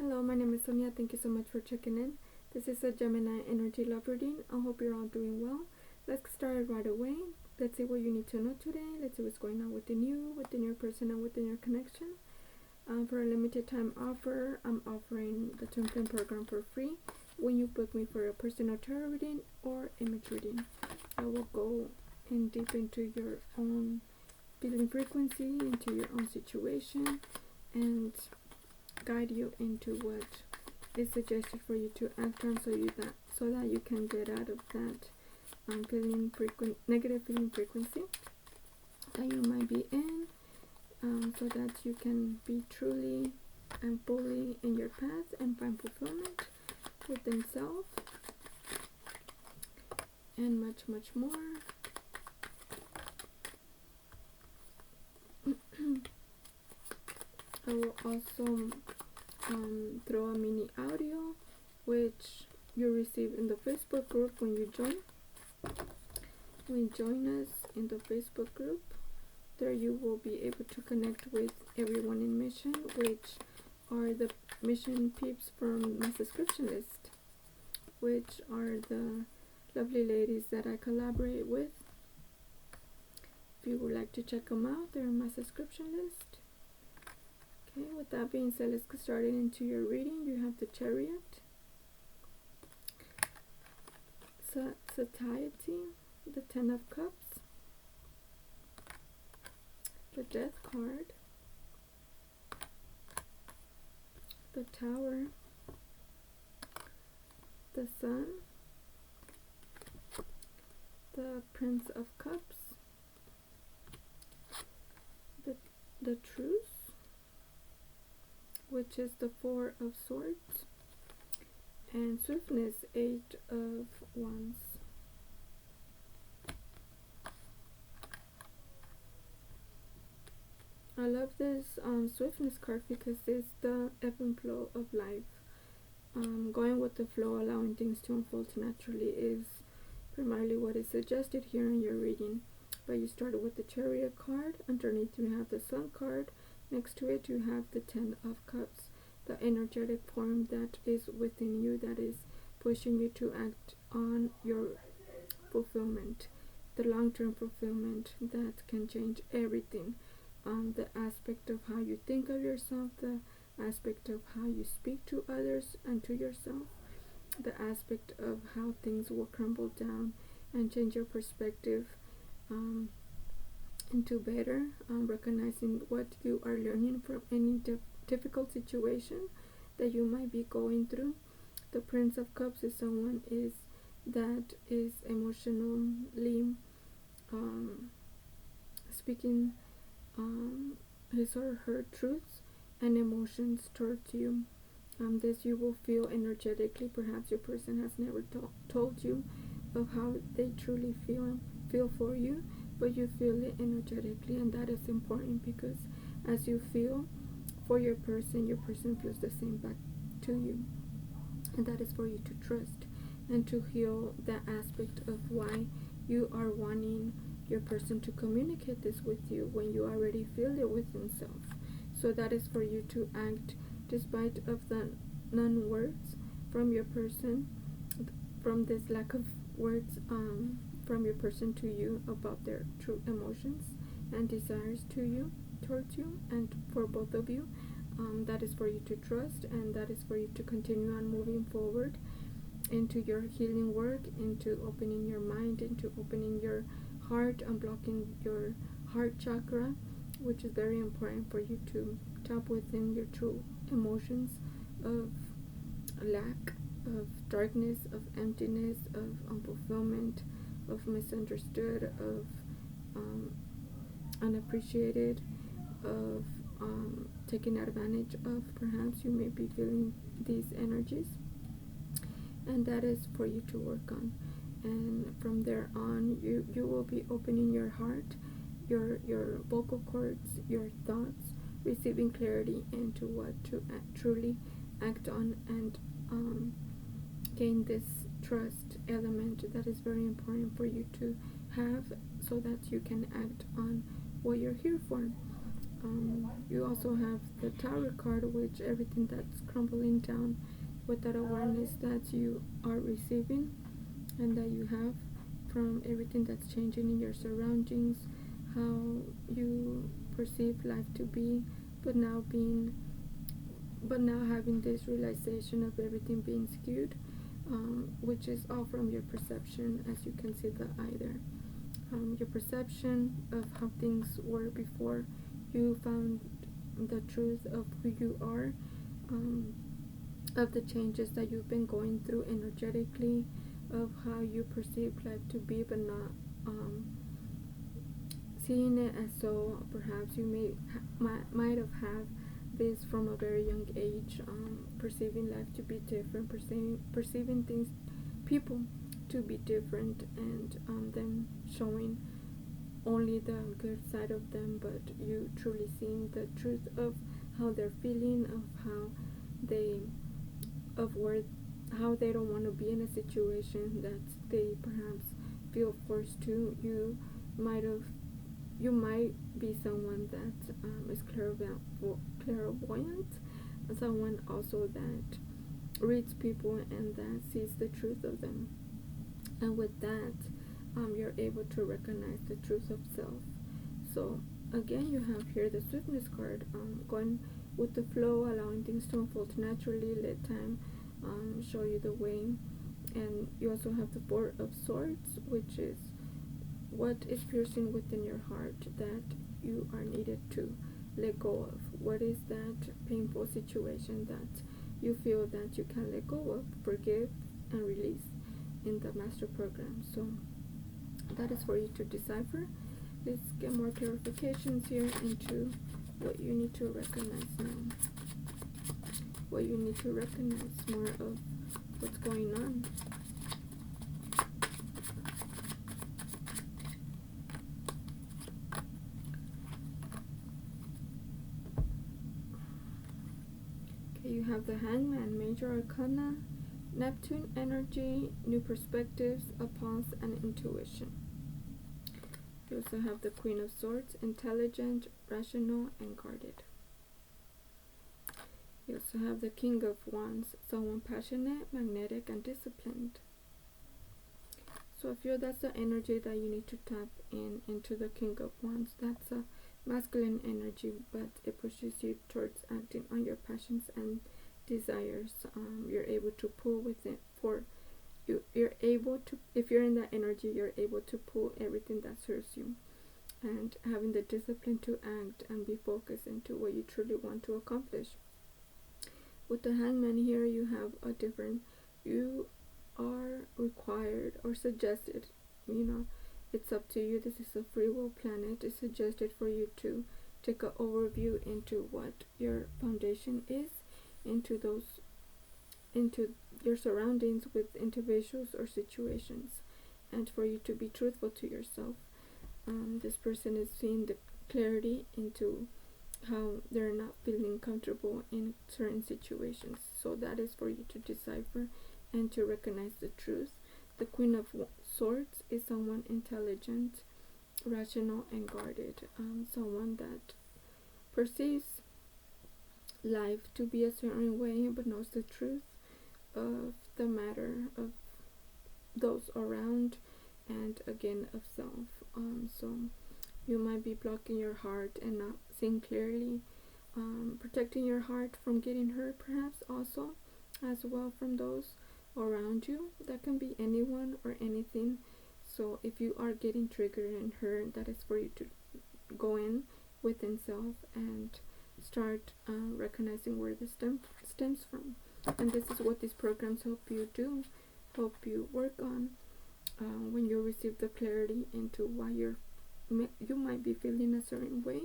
Hello, my name is Sonia. Thank you so much for checking in. This is a Gemini energy love reading. I hope you're all doing well. Let's get started right away. Let's see what you need to know today. Let's see what's going on within you, within your person, and within your connection. For a limited time offer, I'm offering the TWINFLAME program for free when you book me for a personal tarot reading or image reading. I will go in deep into your own feeling frequency, into your own situation, and guide you into what is suggested for you to act on, so that you can get out of that negative feeling frequency that you might be in, so that you can be truly and fully in your path and find fulfillment within self and much, much more. I will also throw a mini audio which you receive in the Facebook group when you join. Join us in the Facebook group. There you will be able to connect with everyone in mission, which are the mission peeps from my subscription list, which are the lovely ladies that I collaborate with. If you would like to check them out, they're on my subscription list. Okay, with that being said, let's get started into your reading. You have the Chariot, Satiety, the Ten of Cups, the Death card, the Tower, the Sun, the Prince of Cups, the Truce, which is the Four of Swords, and Swiftness, Eight of Wands. I love this Swiftness card because it's the ebb and flow of life. Going with the flow, allowing things to unfold naturally is primarily what is suggested here in your reading. But you started with the Chariot card. Underneath you have the Sun card. Next to it you have the Ten of Cups, the energetic form that is within you, that is pushing you to act on your fulfillment, the long-term fulfillment that can change everything. The aspect of how you think of yourself, the aspect of how you speak to others and to yourself, the aspect of how things will crumble down and change your perspective into better, recognizing what you are learning from any difficult situation that you might be going through. The Prince of Cups is someone that is emotionally speaking his or her truths and emotions towards you. This you will feel energetically. Perhaps your person has never told you of how they truly feel for you, but you feel it energetically, and that is important because as you feel for your person feels the same back to you, and that is for you to trust and to heal that aspect of why you are wanting your person to communicate this with you when you already feel it within self. So that is for you to act despite of the non-words from your person, from this lack of words from your person to you about their true emotions and desires towards you, and for both of you. That is for you to trust, and that is for you to continue on moving forward into your healing work, into opening your mind, into opening your heart, unblocking your heart chakra, which is very important for you to tap within your true emotions of lack, of darkness, of emptiness, of unfulfillment, of misunderstood, of unappreciated, of taken advantage of. Perhaps you may be feeling these energies, and that is for you to work on. And from there on, you will be opening your heart, your vocal cords, your thoughts, receiving clarity into what to truly act on, and gain this trust element that is very important for you to have, so that you can act on what you're here for. You also have the Tower card, which everything that's crumbling down with that awareness that you are receiving and that you have from everything that's changing in your surroundings, how you perceive life to be, but now having this realization of everything being skewed, which is all from your perception, as you can see the eye there. Your perception of how things were before you found the truth of who you are, of the changes that you've been going through energetically, of how you perceive life to be, but not seeing it as so. Perhaps you might have had this from a very young age, perceiving life to be different, perceiving things, people to be different, and them showing only the good side of them, but you truly seeing the truth of how they're feeling, of how they how they don't want to be in a situation that they perhaps feel forced to. You might be someone that is clairvoyant, someone also that reads people and that sees the truth of them, and with that, you're able to recognize the truth of self. So again, you have here the swiftness card, going with the flow, allowing things to unfold naturally, let time show you the way. And you also have the Four of Swords, which is what is piercing within your heart that you are needed to let go of. What is that painful situation that you feel that you can let go of, forgive, and release in the master program? So that is for you to decipher. Let's get more clarifications here into what you need to recognize now. What you need to recognize more of what's going on. Okay, you have the Hangman, Major Arcana, Neptune energy, new perspectives, a pause, and intuition. You also have the Queen of Swords, intelligent, rational, and guarded. You also have the King of Wands, someone passionate, magnetic, and disciplined. So I feel that's the energy that you need to tap into the King of Wands. That's a masculine energy, but it pushes you towards acting on your passions and desires. You're able to pull with it for you're able to, if you're in that energy, you're able to pull everything that serves you, and having the discipline to act and be focused into what you truly want to accomplish. With the Hangman here, you have a different, you are required or suggested, it's up to you. This is a free will planet. It's suggested for you to take an overview into what your foundation is, into your surroundings with individuals or situations, and for you to be truthful to yourself. This person is seeing the clarity into how they're not feeling comfortable in certain situations. So that is for you to decipher and to recognize the truth. The Queen of Swords is someone intelligent, rational, and guarded. Someone that perceives life to be a certain way but knows the truth of the matter, of those around, and again of self. So you might be blocking your heart and not seeing clearly, protecting your heart from getting hurt, perhaps also as well from those around you. That can be anyone or anything. So if you are getting triggered and hurt, that is for you to go in within self and start recognizing where this stems from. And this is what these programs help you do, help you work on when you receive the clarity into why you might be feeling a certain way.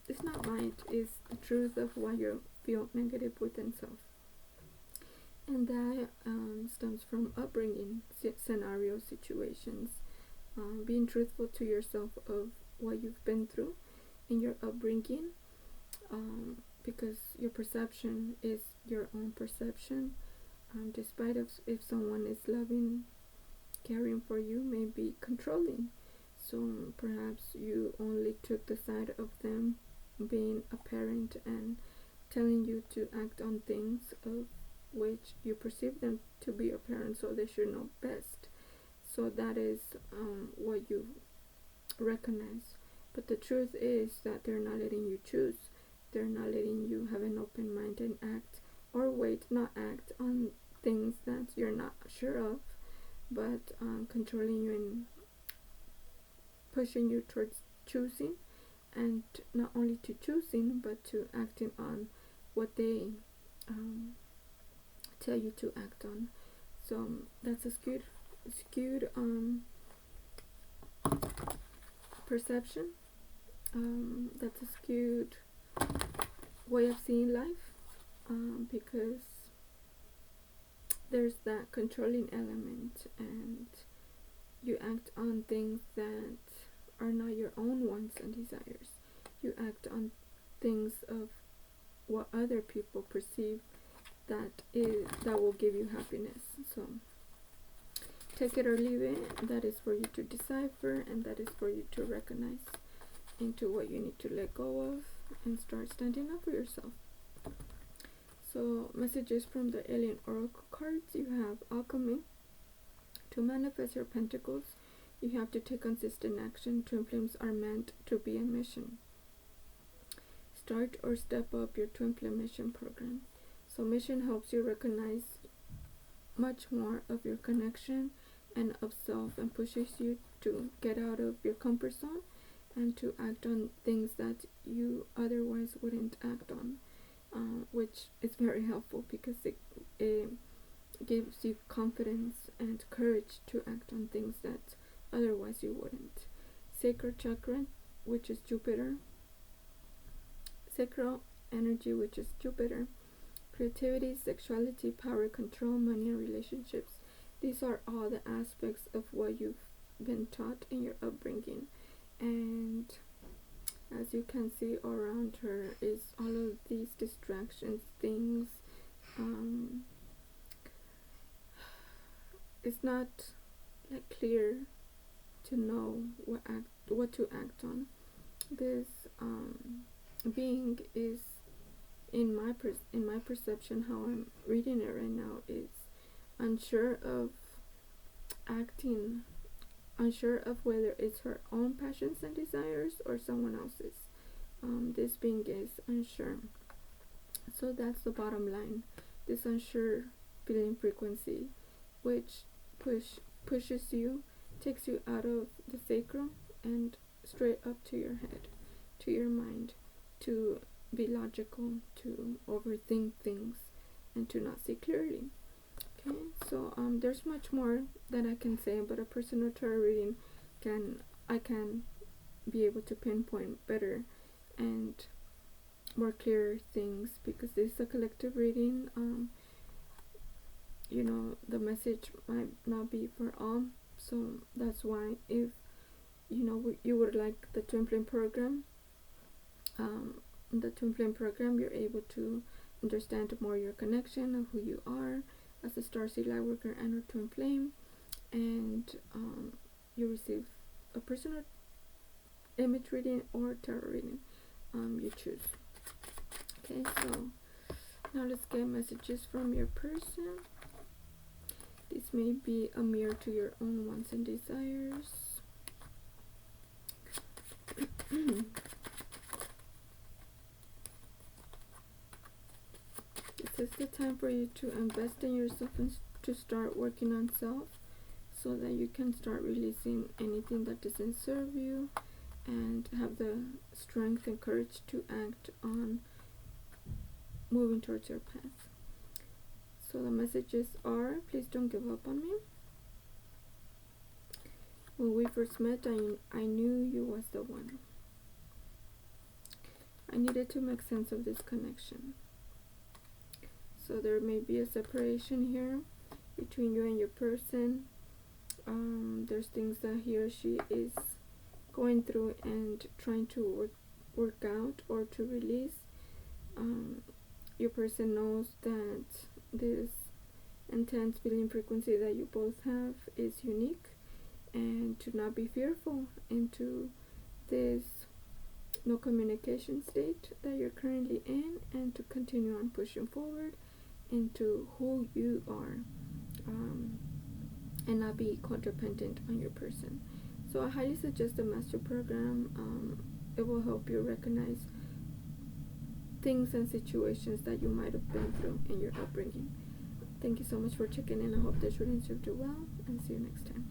It's not might, it's the truth of why you feel negative within self. And that stems from upbringing, scenarios, situations, being truthful to yourself of what you've been through in your upbringing, because your perception is your own perception, despite of if someone is loving, caring for you, may be controlling. So perhaps you only took the side of them being a parent and telling you to act on things of which you perceive them to be your parents, so they should know best. So that is what you recognize. But the truth is that they're not letting you choose. They're not letting you have an open mind and act, or not act on things that you're not sure of, but controlling you and pushing you towards choosing, and not only to choosing but to acting on what they tell you to act on. So that's a skewed perception. That's a skewed way of seeing life, because there's that controlling element, and you act on things that are not your own wants and desires. You act on things of what other people perceive that will give you happiness. So take it or leave it. That is for you to decipher, and that is for you to recognize into what you need to let go of and start standing up for yourself. So messages from the Alien Oracle cards. You have Alchemy. To manifest your pentacles, you have to take consistent action. Twin flames are meant to be a mission. Start or step up your twin flame mission program. So mission helps you recognize much more of your connection and of self, and pushes you to get out of your comfort zone and to act on things that you otherwise wouldn't act on, which is very helpful because it gives you confidence and courage to act on things that otherwise you wouldn't. Sacral chakra, which is Jupiter. Sacral energy, which is Jupiter. Creativity, sexuality, power, control, money, and relationships. These are all the aspects of what you've been taught in your upbringing. And as you can see around her is all of these distractions, things. It's not clear to know what to act on. This being is, in my perception, how I'm reading it right now, is unsure of acting, unsure of whether it's her own passions and desires or someone else's. This being is unsure. So that's the bottom line. This unsure feeling frequency, which pushes you, takes you out of the sacral and straight up to your head, to your mind, to be logical, to overthink things, and to not see clearly. Okay, so there's much more that I can say, but a personal tarot reading I can be able to pinpoint better and more clear things, because this is a collective reading. The message might not be for all, so that's why if you would like the twin flame program, you're able to understand more your connection of who you are as a starseed lightworker and a twin flame, and you receive a personal image reading or tarot reading, you choose. Okay, so now let's get messages from your person. This may be a mirror to your own wants and desires. This is the time for you to invest in yourself and to start working on self, so that you can start releasing anything that doesn't serve you and have the strength and courage to act on moving towards your path. So the messages are: please don't give up on me. When we first met, I knew you was the one. I needed to make sense of this connection. So there may be a separation here between you and your person. There's things that he or she is going through and trying to work out or to release. Your person knows that this intense feeling frequency that you both have is unique, and to not be fearful into this no communication state that you're currently in, and to continue on pushing forward into who you are, and not be codependent on your person. So I highly suggest the master program. It will help you recognize things and situations that you might have been through in your upbringing. Thank you so much for checking in. I hope this reading served you well, and see you next time.